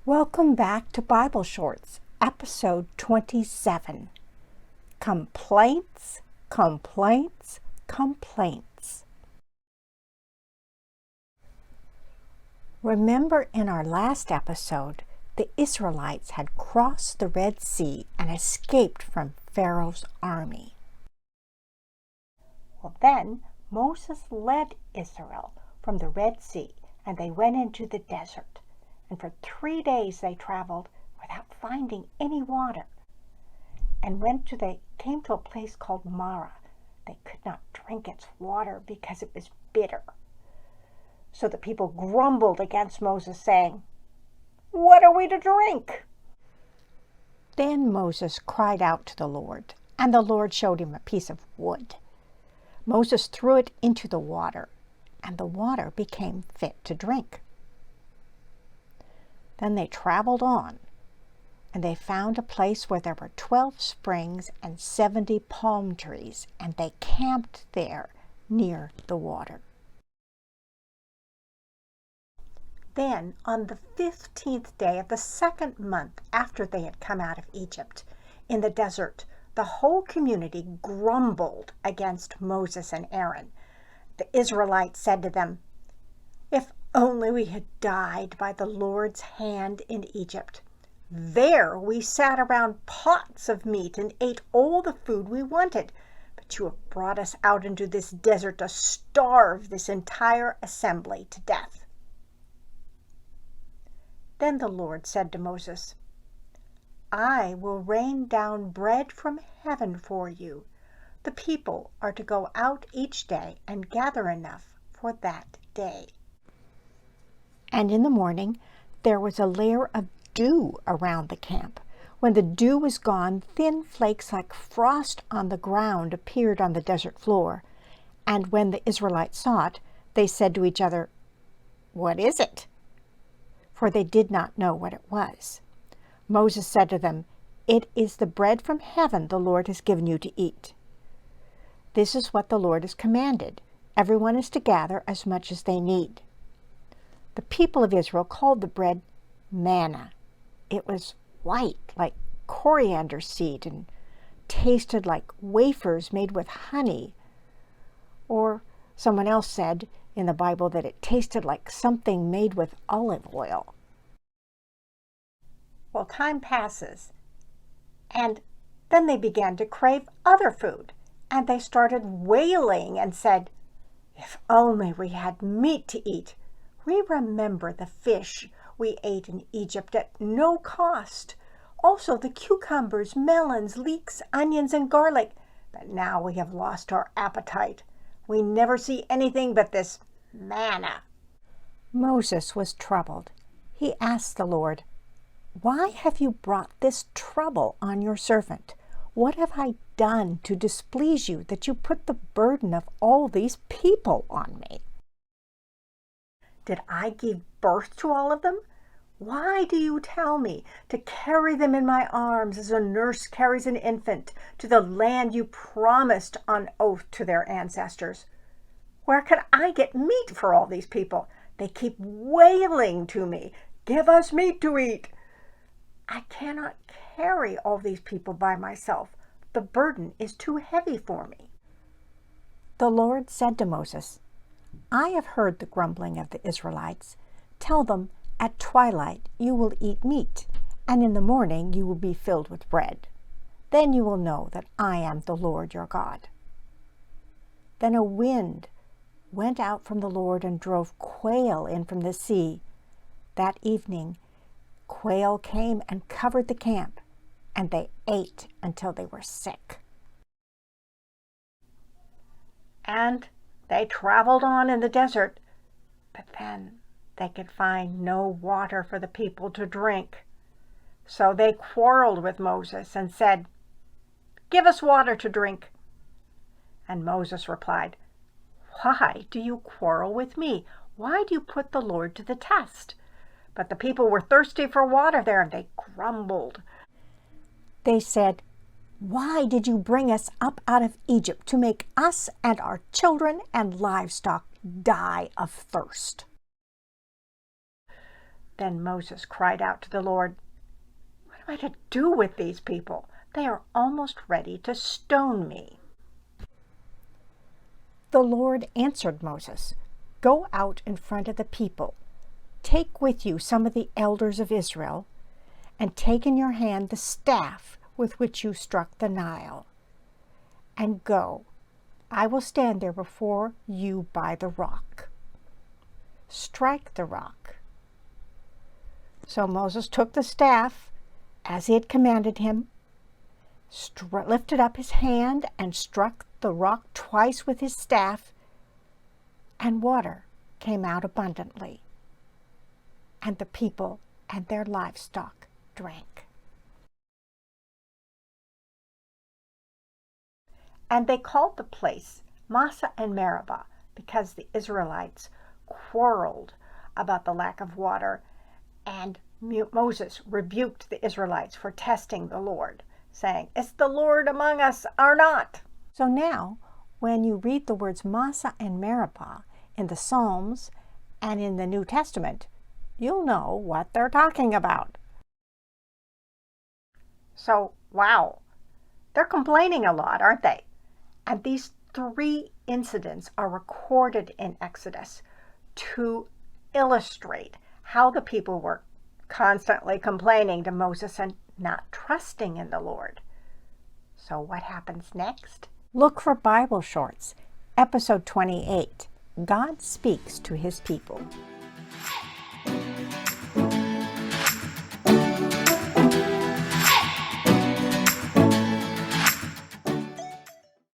Welcome back to Bible Shorts, episode 27. Complaints, complaints, complaints. Remember in our last episode, the Israelites had crossed the Red Sea and escaped from Pharaoh's army. Well, then Moses led Israel from the Red Sea, and they went into the desert. And for 3 days they traveled without finding any water. And when they came to a place called Marah, they could not drink its water because it was bitter. So the people grumbled against Moses, saying, "What are we to drink?" Then Moses cried out to the Lord, and the Lord showed him a piece of wood. Moses threw it into the water, and the water became fit to drink. Then they traveled on, and they found a place where there were 12 springs and 70 palm trees, and they camped there near the water. Then, on the 15th day of the 2nd month after they had come out of Egypt, in the desert, the whole community grumbled against Moses and Aaron. The Israelites said to them, "If only we had died by the Lord's hand in Egypt. There we sat around pots of meat and ate all the food we wanted. But you have brought us out into this desert to starve this entire assembly to death." Then the Lord said to Moses, "I will rain down bread from heaven for you. The people are to go out each day and gather enough for that day." And in the morning there was a layer of dew around the camp. When the dew was gone, thin flakes like frost on the ground appeared on the desert floor. And when the Israelites saw it, they said to each other, "What is it?" For they did not know what it was. Moses said to them, "It is the bread from heaven the Lord has given you to eat. This is what the Lord has commanded. Everyone is to gather as much as they need." The people of Israel called the bread manna. It was white like coriander seed and tasted like wafers made with honey. Or someone else said in the Bible that it tasted like something made with olive oil. Well, time passes, and then they began to crave other food, and they started wailing and said, "If only we had meat to eat. We remember the fish we ate in Egypt at no cost. Also the cucumbers, melons, leeks, onions, and garlic. But now we have lost our appetite. We never see anything but this manna." Moses was troubled. He asked the Lord, "Why have you brought this trouble on your servant? What have I done to displease you that you put the burden of all these people on me? Did I give birth to all of them? Why do you tell me to carry them in my arms as a nurse carries an infant to the land you promised on oath to their ancestors? Where can I get meat for all these people? They keep wailing to me, 'Give us meat to eat.' I cannot carry all these people by myself. The burden is too heavy for me." The Lord said to Moses, "I have heard the grumbling of the Israelites. Tell them, at twilight you will eat meat, and in the morning you will be filled with bread. Then you will know that I am the Lord your God." Then a wind went out from the Lord and drove quail in from the sea. That evening, quail came and covered the camp, and they ate until they were sick. And they traveled on in the desert, but then they could find no water for the people to drink. So they quarreled with Moses and said, "Give us water to drink." And Moses replied, "Why do you quarrel with me? Why do you put the Lord to the test?" But the people were thirsty for water there, and they grumbled. They said, "Why did you bring us up out of Egypt to make us and our children and livestock die of thirst?" Then Moses cried out to the Lord, "What am I to do with these people? They are almost ready to stone me." The Lord answered Moses, "Go out in front of the people. Take with you some of the elders of Israel, and take in your hand the staff with which you struck the Nile. And go. I will stand there before you by the rock. Strike the rock." So Moses took the staff, as he had commanded him, lifted up his hand and struck the rock twice with his staff, and water came out abundantly, and the people and their livestock drank. And they called the place Massah and Meribah, because the Israelites quarreled about the lack of water, and Moses rebuked the Israelites for testing the Lord, saying, "Is the Lord among us or not?" So now, when you read the words Massah and Meribah in the Psalms and in the New Testament, you'll know what they're talking about. So, wow, they're complaining a lot, aren't they? And these 3 incidents are recorded in Exodus to illustrate how the people were constantly complaining to Moses and not trusting in the Lord. So what happens next? Look for Bible Shorts, episode 28, God Speaks to His People.